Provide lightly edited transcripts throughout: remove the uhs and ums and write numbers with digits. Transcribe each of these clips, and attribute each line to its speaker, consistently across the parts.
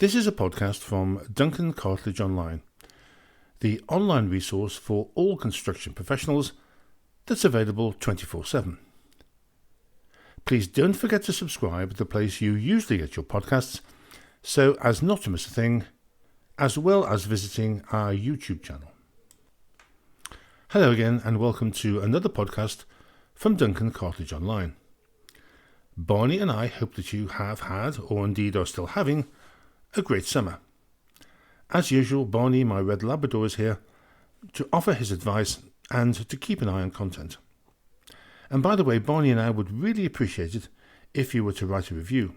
Speaker 1: This is a podcast from Duncan Cartlidge Online, the online resource for all construction professionals that's available 24/7. Please don't forget to subscribe at the place you usually get your podcasts so as not to miss a thing, as well as visiting our YouTube channel. Hello again and welcome to another podcast from Duncan Cartlidge Online. Barney and I hope that you have had, or indeed are still having, a great summer. As usual, Barney, my red Labrador, is here to offer his advice and to keep an eye on content. And by the way, Barney and I would really appreciate it if you were to write a review.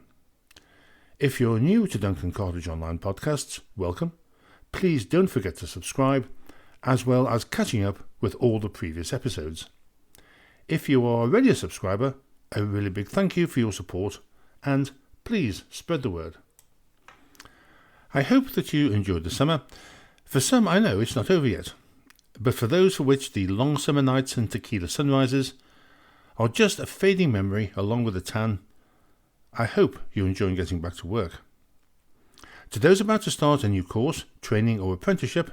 Speaker 1: If you're new to Duncan Cartlidge Online podcasts, welcome. Please don't forget to subscribe, as well as catching up with all the previous episodes. If you are already a subscriber, a really big thank you for your support, and please spread the word. I hope that you enjoyed the summer. For some, I know it's not over yet, but for those for which the long summer nights and tequila sunrises are just a fading memory along with the tan, I hope you're enjoying getting back to work. To those about to start a new course, training or apprenticeship,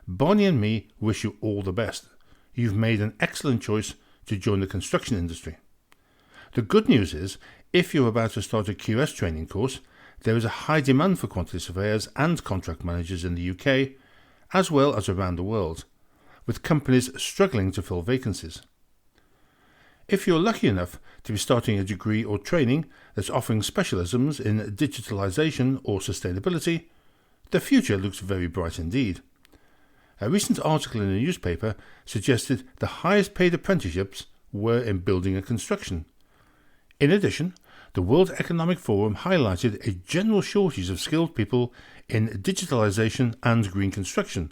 Speaker 1: Barney and me wish you all the best. You've made an excellent choice to join the construction industry. The good news is, if you're about to start a QS training course, there is a high demand for quantity surveyors and contract managers in the UK, as well as around the world, with companies struggling to fill vacancies. If you're lucky enough to be starting a degree or training that's offering specialisms in digitalisation or sustainability, the future looks very bright indeed. A recent article in a newspaper suggested the highest paid apprenticeships were in building and construction. In addition, the World Economic Forum highlighted a general shortage of skilled people in digitalisation and green construction,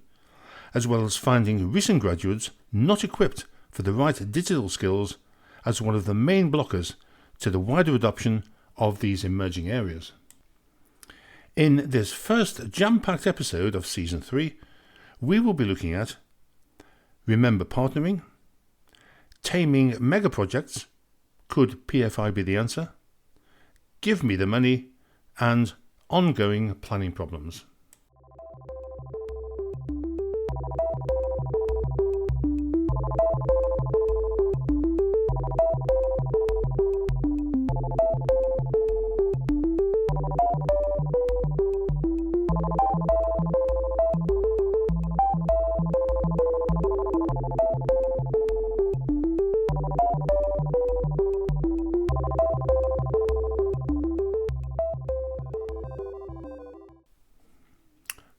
Speaker 1: as well as finding recent graduates not equipped for the right digital skills as one of the main blockers to the wider adoption of these emerging areas. In this first jam-packed episode of Season 3, we will be looking at Remember Partnering, Taming Mega Projects, Could PFI be the answer? Give me the money, and ongoing planning problems.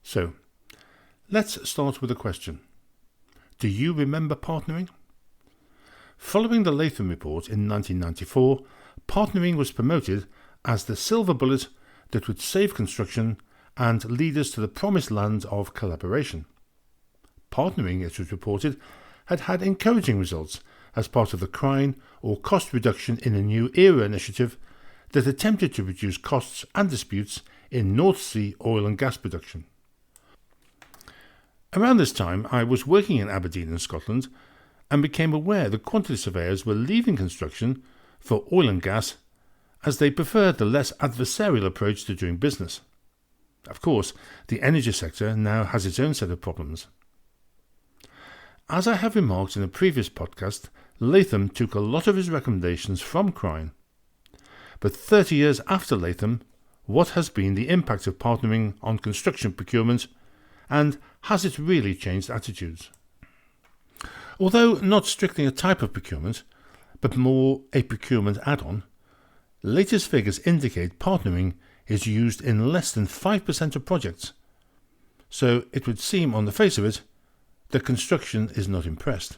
Speaker 1: So, let's start with a question. Do you remember partnering? Following the Latham Report in 1994, partnering was promoted as the silver bullet that would save construction and lead us to the promised land of collaboration. Partnering, it was reported, had had encouraging results as part of the CRINE, or Cost Reduction in a New Era initiative that attempted to reduce costs and disputes in North Sea oil and gas production. Around this time, I was working in Aberdeen in Scotland and became aware that quantity surveyors were leaving construction for oil and gas as they preferred the less adversarial approach to doing business. Of course, the energy sector now has its own set of problems. As I have remarked in a previous podcast, Latham took a lot of his recommendations from CRINE. But 30 years after Latham, what has been the impact of partnering on construction procurement, and has it really changed attitudes? Although not strictly a type of procurement, but more a procurement add-on, latest figures indicate partnering is used in less than 5% of projects. So it would seem on the face of it that construction is not impressed.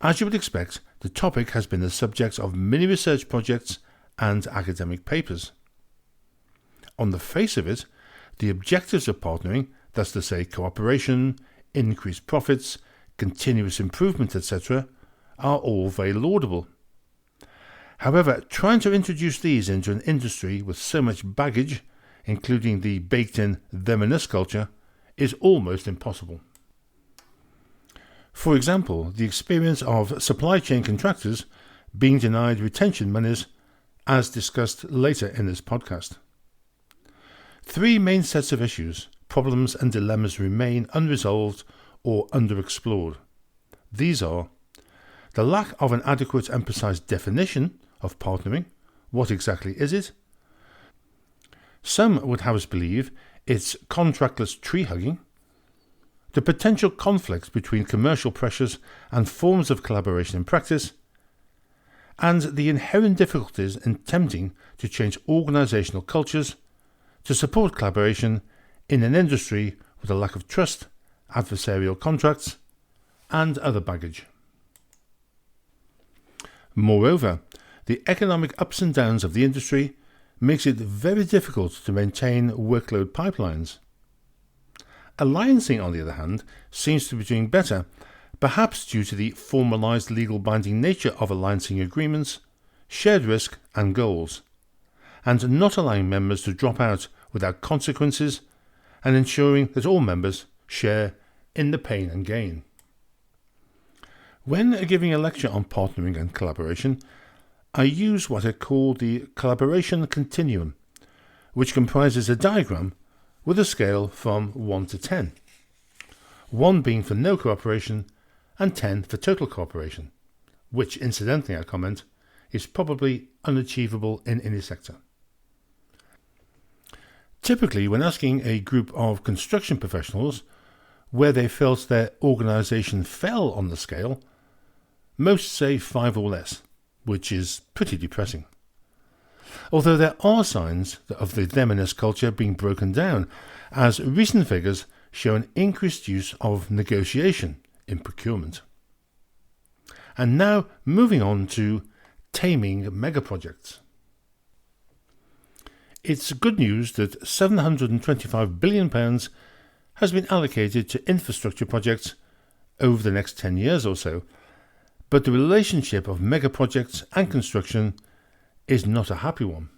Speaker 1: As you would expect, the topic has been the subject of many research projects and academic papers. On the face of it, the objectives of partnering, that's to say cooperation, increased profits, continuous improvement, etc., are all very laudable. However, trying to introduce these into an industry with so much baggage, including the baked-in them and us culture, is almost impossible. For example, the experience of supply chain contractors being denied retention monies, as discussed later in this podcast. Three main sets of issues, problems and dilemmas remain unresolved or underexplored. These are the lack of an adequate and precise definition of partnering. What exactly is it? Some would have us believe it's contractless tree hugging. The potential conflicts between commercial pressures and forms of collaboration in practice, and the inherent difficulties in attempting to change organisational cultures to support collaboration in an industry with a lack of trust, adversarial contracts, and other baggage. Moreover, the economic ups and downs of the industry makes it very difficult to maintain workload pipelines. Alliancing, on the other hand, seems to be doing better, perhaps due to the formalised legal binding nature of alliancing agreements, shared risk and goals, and not allowing members to drop out without consequences, and ensuring that all members share in the pain and gain. When giving a lecture on partnering and collaboration, I use what I call the collaboration continuum, which comprises a diagram with a scale from 1 to 10, 1 being for no cooperation and 10 for total cooperation, which, incidentally I comment, is probably unachievable in any sector. Typically, when asking a group of construction professionals where they felt their organisation fell on the scale, most say 5 or less, which is pretty depressing. Although there are signs of the them and us culture being broken down, as recent figures show an increased use of negotiation in procurement. And now moving on to taming megaprojects. It's good news that £725 billion has been allocated to infrastructure projects over the next 10 years or so, but the relationship of megaprojects and construction is not a happy one.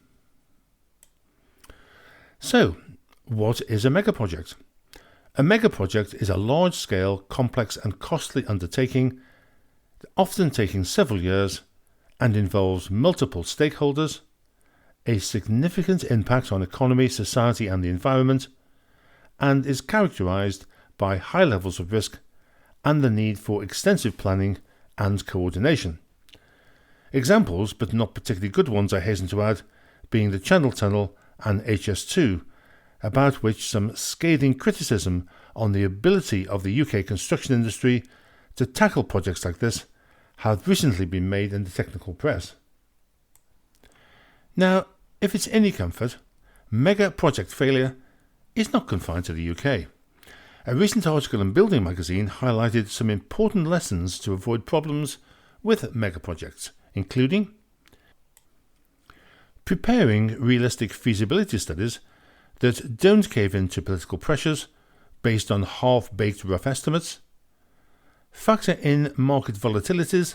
Speaker 1: So, what is a megaproject? A megaproject is a large-scale, complex and costly undertaking, often taking several years, and involves multiple stakeholders, a significant impact on economy, society and the environment, and is characterised by high levels of risk and the need for extensive planning and coordination. Examples, but not particularly good ones, I hasten to add, being the Channel Tunnel and HS2, about which some scathing criticism on the ability of the UK construction industry to tackle projects like this have recently been made in the technical press. Now, if it's any comfort, mega project failure is not confined to the UK. A recent article in Building magazine highlighted some important lessons to avoid problems with mega projects, including preparing realistic feasibility studies that don't cave into political pressures based on half-baked rough estimates, factor in market volatilities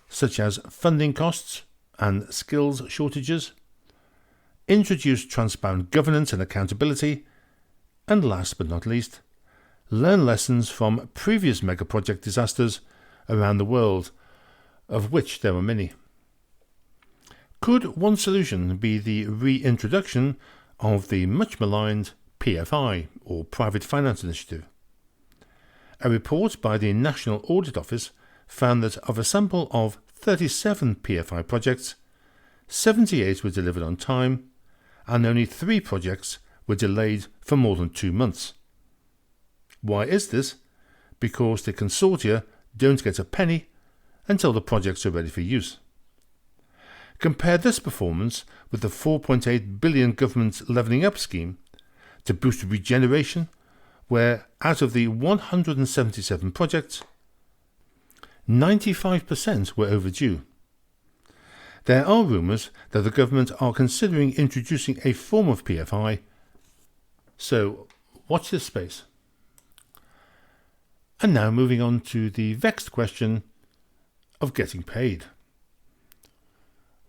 Speaker 1: such as funding costs and skills shortages, introduce transparent governance and accountability, and last but not least, learn lessons from previous mega-project disasters around the world, of which there were many. Could one solution be the reintroduction of the much maligned PFI, or Private Finance Initiative? A report by the National Audit Office found that of a sample of 37 PFI projects, 78 were delivered on time, and only 3 projects were delayed for more than 2 months. Why is this? Because the consortia don't get a penny until the projects are ready for use. Compare this performance with the £4.8 billion government Levelling Up scheme to boost regeneration, where out of the 177 projects, 95% were overdue. There are rumours that the government are considering introducing a form of PFI, so watch this space. And now moving on to the vexed question of getting paid.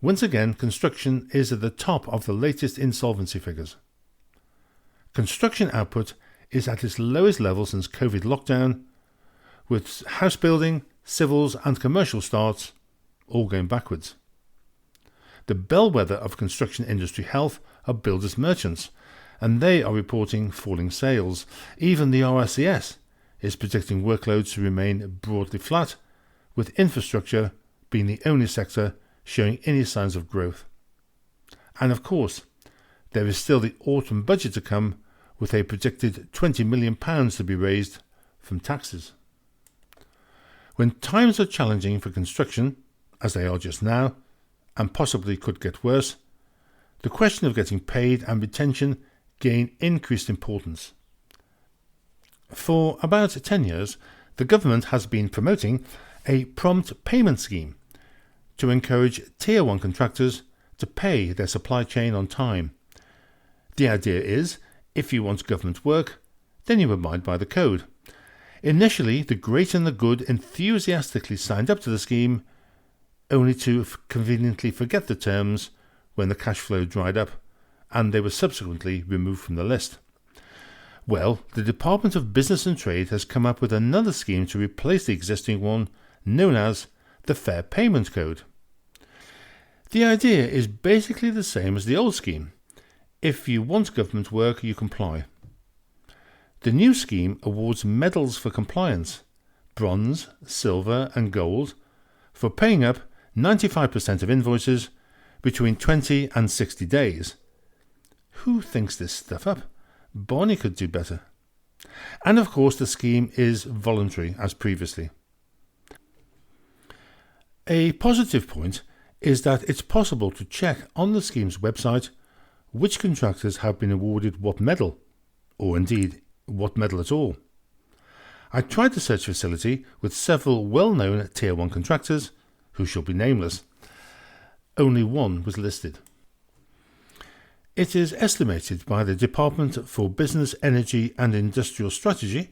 Speaker 1: Once again, construction is at the top of the latest insolvency figures. Construction output is at its lowest level since COVID lockdown, with house building, civils and commercial starts all going backwards. The bellwether of construction industry health are builders' merchants, and they are reporting falling sales. Even the RSCS is predicting workloads to remain broadly flat, with infrastructure being the only sector showing any signs of growth. And of course, there is still the autumn budget to come, with a predicted £20 million to be raised from taxes. When times are challenging for construction, as they are just now, and possibly could get worse, the question of getting paid and retention gain increased importance. For about 10 years, the government has been promoting a prompt payment scheme to encourage Tier 1 contractors to pay their supply chain on time. The idea is, if you want government work, then you abide by the code. Initially, the great and the good enthusiastically signed up to the scheme, only to conveniently forget the terms when the cash flow dried up, and they were subsequently removed from the list. Well, the Department of Business and Trade has come up with another scheme to replace the existing one, known as the Fair Payment Code. The idea is basically the same as the old scheme. If you want government work, you comply. The new scheme awards medals for compliance, bronze, silver and gold, for paying up 95% of invoices between 20 and 60 days. Who thinks this stuff up? Barney could do better. And of course the scheme is voluntary as previously. A positive point is that it's possible to check on the scheme's website which contractors have been awarded what medal, or indeed what medal at all. I tried the search facility with several well-known Tier 1 contractors, who shall be nameless. Only one was listed. It is estimated by the Department for Business, Energy and Industrial Strategy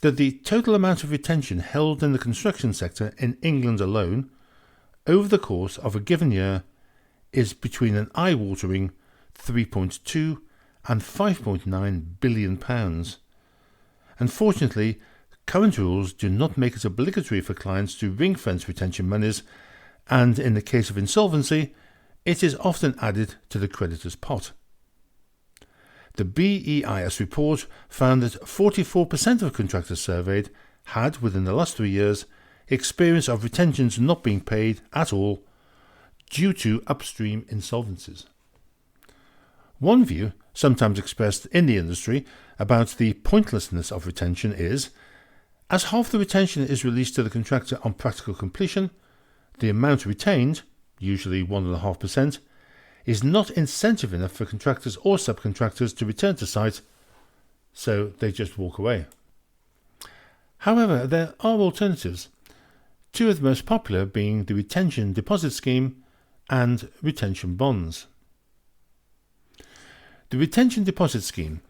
Speaker 1: that the total amount of retention held in the construction sector in England alone over the course of a given year is between an eye-watering £3.2 and £5.9 billion. Unfortunately, current rules do not make it obligatory for clients to ring-fence retention monies, and in the case of insolvency, it is often added to the creditor's pot. The BEIS report found that 44% of contractors surveyed had, within the last 3 years, experience of retentions not being paid at all due to upstream insolvencies. One view, sometimes expressed in the industry, about the pointlessness of retention is, as half the retention is released to the contractor on practical completion, the amount retained, usually 1.5%, is not incentive enough for contractors or subcontractors to return to site, so they just walk away. However, there are alternatives, two of the most popular being the retention deposit scheme and retention bonds. The retention deposit scheme.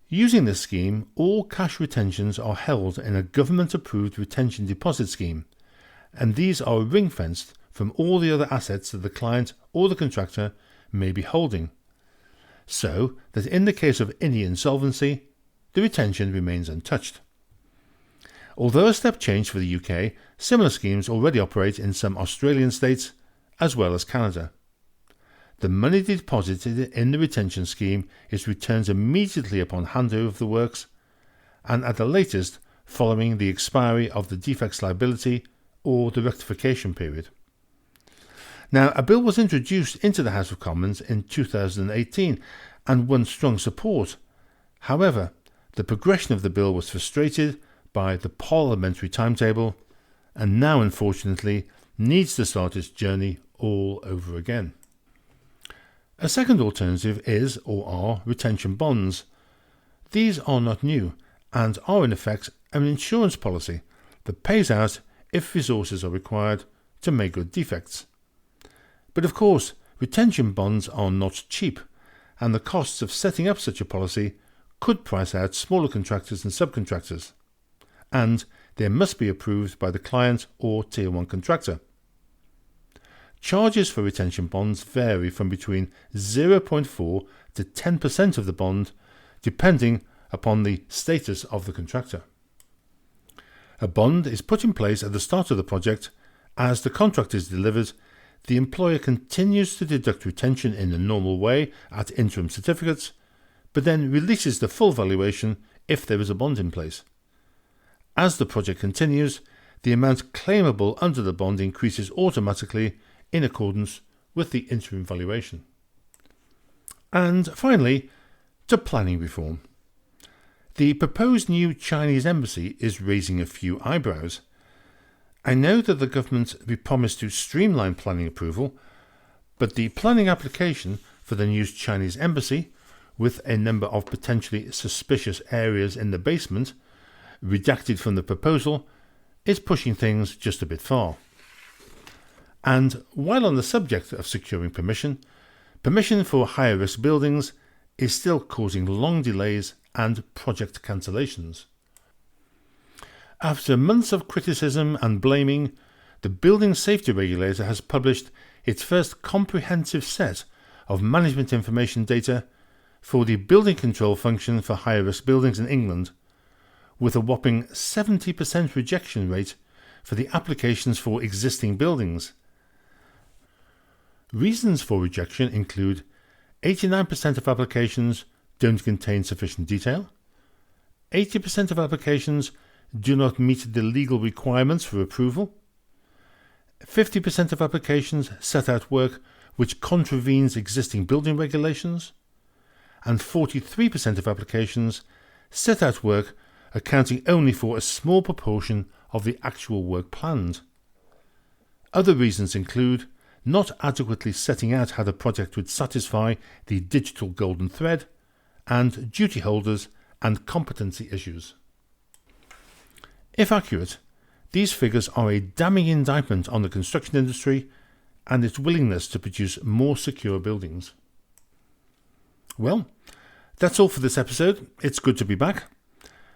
Speaker 1: Using this scheme, all cash retentions are held in a government-approved retention deposit scheme, and these are ring-fenced from all the other assets that the client or the contractor may be holding, so that in the case of any insolvency, the retention remains untouched. Although a step change for the UK, similar schemes already operate in some Australian states as well as Canada. The money deposited in the retention scheme is returned immediately upon handover of the works, and at the latest following the expiry of the defects liability or the rectification period. Now, a bill was introduced into the House of Commons in 2018 and won strong support. However, the progression of the bill was frustrated by the parliamentary timetable and now unfortunately needs to start its journey all over again. A second alternative is or are retention bonds. These are not new and are in effect an insurance policy that pays out if resources are required to make good defects. But of course, retention bonds are not cheap, and the costs of setting up such a policy could price out smaller contractors and subcontractors, and they must be approved by the client or Tier 1 contractor. Charges for retention bonds vary from between 0.4 to 10% of the bond, depending upon the status of the contractor. A bond is put in place at the start of the project. As the contract is delivered, the employer continues to deduct retention in the normal way at interim certificates, but then releases the full valuation if there is a bond in place. As the project continues, the amount claimable under the bond increases automatically in accordance with the interim valuation. And finally, to planning reform. The proposed new Chinese embassy is raising a few eyebrows. I know that the government promised to streamline planning approval, but the planning application for the new Chinese embassy, with a number of potentially suspicious areas in the basement, redacted from the proposal, is pushing things just a bit far. And while on the subject of securing permission for higher risk buildings is still causing long delays and project cancellations. After months of criticism and blaming, the Building Safety Regulator has published its first comprehensive set of management information data for the building control function for higher risk buildings in England, with a whopping 70% rejection rate for the applications for existing buildings. Reasons for rejection include 89% of applications don't contain sufficient detail, 80% of applications do not meet the legal requirements for approval, 50% of applications set out work which contravenes existing building regulations, and 43% of applications set out work accounting only for a small proportion of the actual work planned. Other reasons include not adequately setting out how the project would satisfy the digital golden thread, and duty holders and competency issues. If accurate, these figures are a damning indictment on the construction industry and its willingness to produce more secure buildings. Well, that's all for this episode. It's good to be back.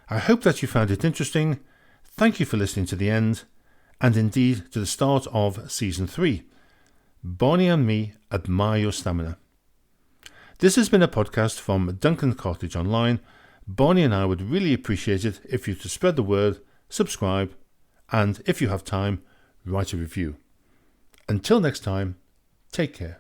Speaker 1: I hope that you found it interesting. Thank you for listening to the end, and indeed to the start of Season 3. Barney and me admire your stamina. This has been a podcast from Duncan Cartlidge Online. Barney and I would really appreciate it if you could spread the word, subscribe, and if you have time, write a review. Until next time, take care.